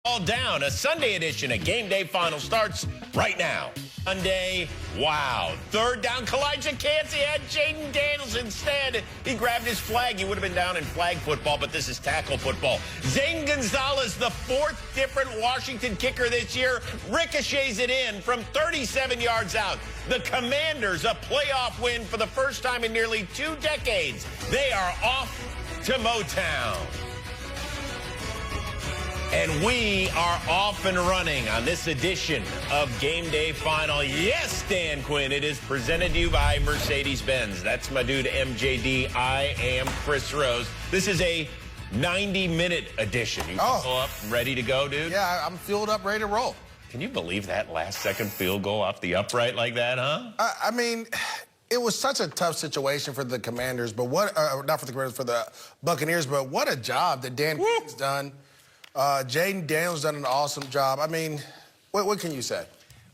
All down. A Sunday edition of Game Day Final starts right now. Sunday, wow. Third down, Kalijah Kancey had Jayden Daniels instead. He grabbed his flag. He would have been down in flag football, but this is tackle football. Zane Gonzalez, the fourth different Washington kicker this year, ricochets it in from 37 yards out. The Commanders, a playoff win for the first time in nearly 2 decades. They are off to Motown. And we are off and running on this edition of Game Day Final. Yes, Dan Quinn, it is presented to you by Mercedes-Benz. That's my dude, MJD. I am Chris Rose. This is a 90-minute edition. You pull up, ready to go, dude? Yeah, I'm fueled up, ready to roll. Can you believe that last-second field goal off the upright like that, huh? I mean, it was such a tough situation for the Commanders, but not for the Commanders, for the Buccaneers, but what a job that Dan Quinn's done. Jayden Daniels done an awesome job. I mean, what can you say?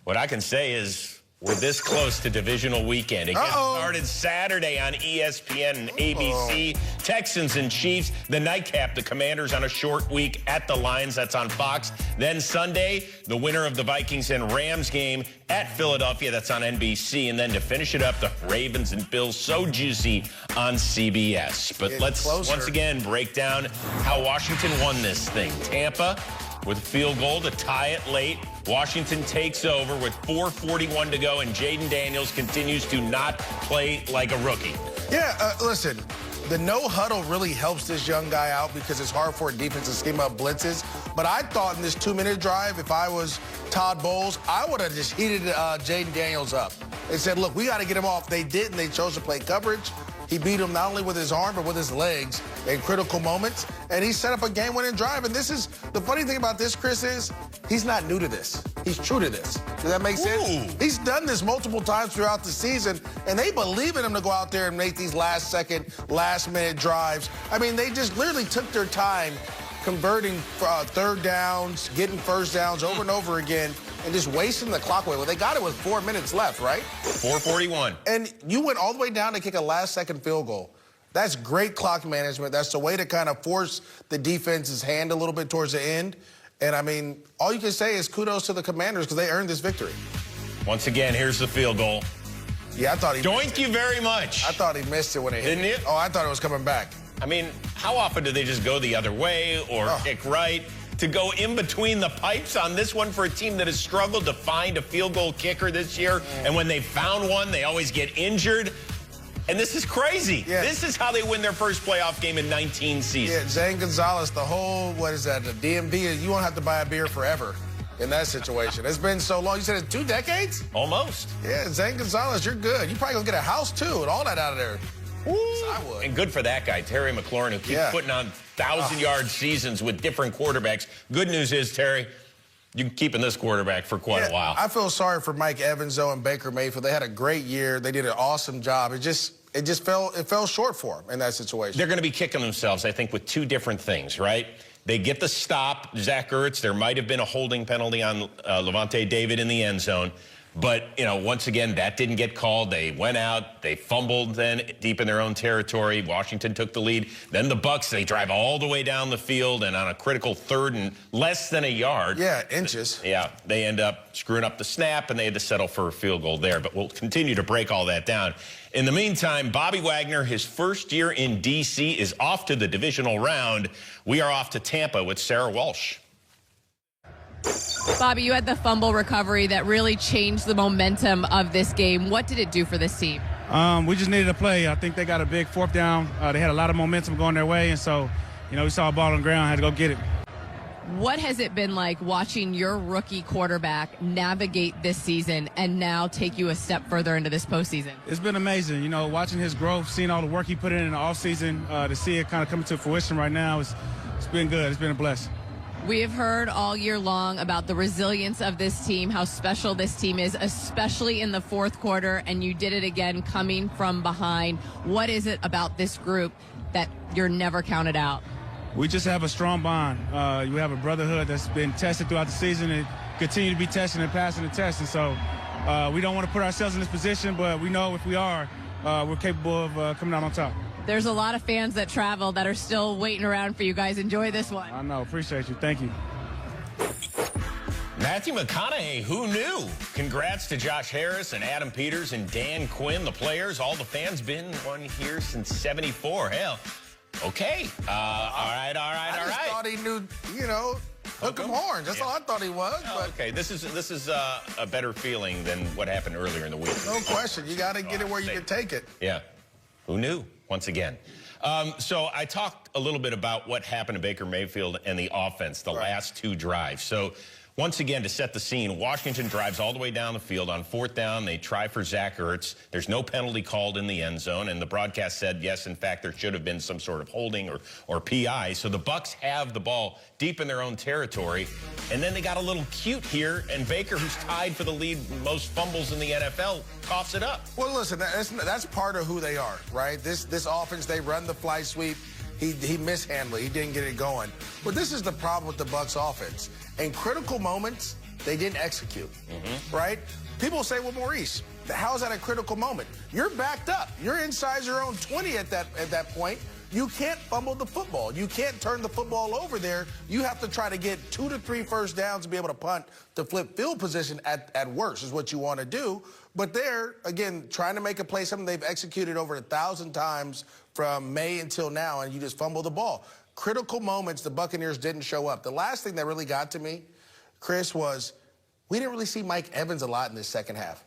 What I can say is we're this close to divisional weekend. It gets started Saturday on ESPN and ABC. Texans and Chiefs. The nightcap, the Commanders on a short week at the Lions. That's on Fox. Then Sunday, the winner of the Vikings and Rams game at Philadelphia. That's on NBC. And then to finish it up, the Ravens and Bills. So juicy on CBS. But let's once again break down how Washington won this thing. Tampa with a field goal to tie it late. Washington takes over with 4:41 to go, and Jayden Daniels continues to not play like a rookie. Yeah, listen, the no huddle really helps this young guy out because it's hard for a defense to scheme up blitzes. But I thought in this 2-minute drive, if I was Todd Bowles, I would have just heated Jayden Daniels up. They said, look, we got to get him off. They didn't. They chose to play coverage. He beat him not only with his arm, but with his legs in critical moments. And he set up a game-winning drive. And this is, the funny thing about this, Chris, is he's not new to this. He's true to this. Does that make sense? He's done this multiple times throughout the season, and they believe in him to go out there and make these last-second, last-minute drives. I mean, they just literally took their time converting third downs, getting first downs over and over again, and just wasting the clock away. Well, they got it with 4 minutes left, right? 4:41. And you went all the way down to kick a last-second field goal. That's great clock management. That's the way to kind of force the defense's hand a little bit towards the end. And, I mean, all you can say is kudos to the Commanders because they earned this victory. Once again, here's the field goal. Yeah, I thought he Thank you very much. I thought he missed it when it hit. Didn't you? Oh, I thought it was coming back. I mean, how often do they just go the other way or kick right? To go in between the pipes on this one for a team that has struggled to find a field goal kicker this year. And when they found one, they always get injured. And this is crazy. Yeah. This is how they win their first playoff game in 19 seasons. Yeah, Zane Gonzalez, the whole, what is that, the DMV, you won't have to buy a beer forever in that situation. It's been so long. You said it's 2 decades? Almost. Yeah, Zane Gonzalez, you're good. You probably gonna get a house, too, and all that out of there. Woo. I would. And good for that guy, Terry McLaurin, who keeps putting on 1,000-yard seasons with different quarterbacks. Good news is, Terry, you're keeping this quarterback for quite a while. I feel sorry for Mike Evans, though, and Baker Mayfield. They had a great year. They did an awesome job. It just fell short for them in that situation. They're going to be kicking themselves, I think, with 2 different things, right? They get the stop, Zach Ertz. There might have been a holding penalty on Levante David in the end zone. But, you know, once again, that didn't get called. They went out. They fumbled then deep in their own territory. Washington took the lead. Then the Bucs, they drive all the way down the field, and on a critical 3rd and less than a yard. Yeah, inches. Yeah, they end up screwing up the snap, and they had to settle for a field goal there. But we'll continue to break all that down. In the meantime, Bobby Wagner, his first year in D.C., is off to the divisional round. We are off to Tampa with Sarah Walsh. Bobby, you had the fumble recovery that really changed the momentum of this game. What did it do for this team? We just needed a play. I think they got a big 4th down. They had a lot of momentum going their way, and so, you know, we saw a ball on the ground, had to go get it. What has it been like watching your rookie quarterback navigate this season and now take you a step further into this postseason? It's been amazing, you know, watching his growth, seeing all the work he put in the offseason, to see it kind of come to fruition right now. It's been good. It's been a blessing. We have heard all year long about the resilience of this team, how special this team is, especially in the 4th quarter, and you did it again coming from behind. What is it about this group that you're never counted out? We just have a strong bond. We have a brotherhood that's been tested throughout the season and continue to be testing and passing the test. And so we don't want to put ourselves in this position, but we know if we are, we're capable of coming out on top. There's a lot of fans that travel that are still waiting around for you guys. Enjoy this one. I know. Appreciate you. Thank you. Matthew McConaughey, who knew? Congrats to Josh Harris and Adam Peters and Dan Quinn, the players. All the fans been one here since 74. Hell, okay. All right. I just thought he knew, hook 'em horns. That's all I thought he was. Oh, but okay, this is a better feeling than what happened earlier in the week. No question. You got to get it where you can take it. Yeah. Who knew? Once again. So I talked a little bit about what happened to Baker Mayfield and the offense, the last two drives. So once again, to set the scene, Washington drives all the way down the field. On 4th down, they try for Zach Ertz. There's no penalty called in the end zone, and the broadcast said, yes, in fact, there should have been some sort of holding or PI. So the Bucs have the ball deep in their own territory, and then they got a little cute here, and Baker, who's tied for the lead most fumbles in the NFL, coughs it up. Well, listen, that's part of who they are, right? This offense, they run the fly sweep. He mishandled it. He didn't get it going. But this is the problem with the Bucs offense. In critical moments, they didn't execute, right? People say, well, Maurice, how is that a critical moment? You're backed up. You're inside your own 20 at that point. You can't fumble the football. You can't turn the football over there. You have to try to get 2 to 3 first downs to be able to punt to flip field position at worst is what you want to do. But they're, again, trying to make a play, something they've executed over 1,000 times from May until now, and you just fumble the ball. Critical moments, the Buccaneers didn't show up. The last thing that really got to me, Chris, was we didn't really see Mike Evans a lot in this second half.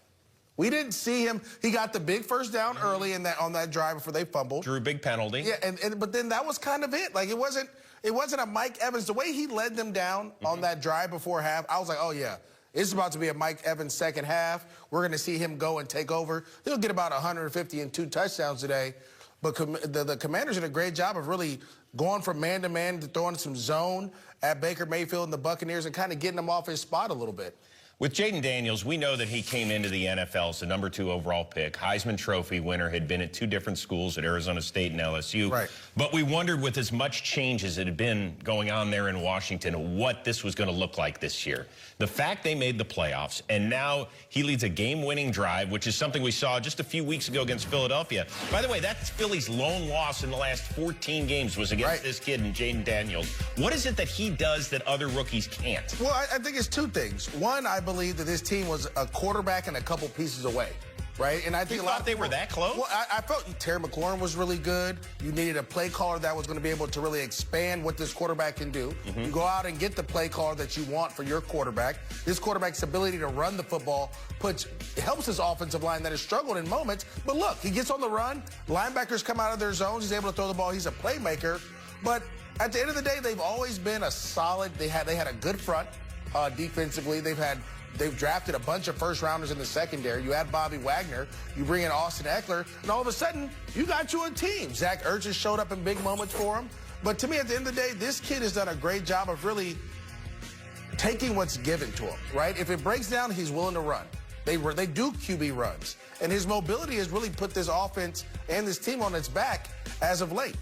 We didn't see him. He got the big first down early on that drive before they fumbled. Drew a big penalty. Yeah, but then that was kind of it. Like it wasn't a Mike Evans. The way he led them down on that drive before half, I was like, oh yeah, it's about to be a Mike Evans second half. We're going to see him go and take over. He'll get about 150 and 2 touchdowns today. But the Commanders did a great job of really going from man-to-man to throwing some zone at Baker Mayfield and the Buccaneers and kind of getting him off his spot a little bit. With Jayden Daniels, we know that he came into the NFL as the #2 overall pick. Heisman Trophy winner, had been at 2 different schools at Arizona State and LSU. Right. But we wondered, with as much change as it had been going on there in Washington, what this was going to look like this year. The fact they made the playoffs, and now he leads a game-winning drive, which is something we saw just a few weeks ago against Philadelphia. By the way, that's Philly's lone loss in the last 14 games was against this kid and Jayden Daniels. What is it that he does that other rookies can't? Well, I think it's 2 things. One, I believe that this team was a quarterback and a couple pieces away, right? And I think a lot of people, they were that close? Well, I felt Terry McLaurin was really good. You needed a play caller that was going to be able to really expand what this quarterback can do. You go out and get the play caller that you want for your quarterback. This quarterback's ability to run the football helps his offensive line that has struggled in moments. But look, he gets on the run. Linebackers come out of their zones. He's able to throw the ball. He's a playmaker. But at the end of the day, they've always been a solid. They had a good front defensively. They've drafted a bunch of first-rounders in the secondary. You add Bobby Wagner, you bring in Austin Eckler, and all of a sudden, you got you a team. Zach Ertz has showed up in big moments for him. But to me, at the end of the day, this kid has done a great job of really taking what's given to him, right? If it breaks down, he's willing to run. They do QB runs. And his mobility has really put this offense and this team on its back as of late.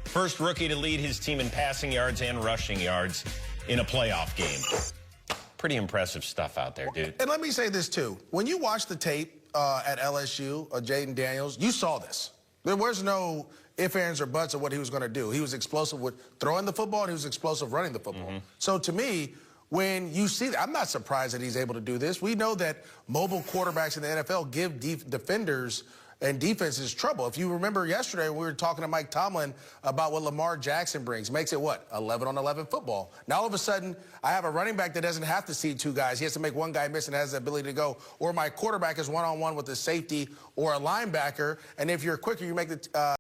First rookie to lead his team in passing yards and rushing yards in a playoff game. Pretty impressive stuff out there, dude. And let me say this, too. When you watch the tape at LSU of Jayden Daniels, you saw this. There was no ifs, ands, or buts of what he was going to do. He was explosive with throwing the football, and he was explosive running the football. So, to me, when you see that, I'm not surprised that he's able to do this. We know that mobile quarterbacks in the NFL give defenders and defenses trouble. If you remember yesterday, we were talking to Mike Tomlin about what Lamar Jackson brings. Makes it what? 11-on-11 football. Now, all of a sudden, I have a running back that doesn't have to see 2 guys. He has to make 1 guy miss and has the ability to go. Or my quarterback is one-on-one with a safety or a linebacker. And if you're quicker, you make the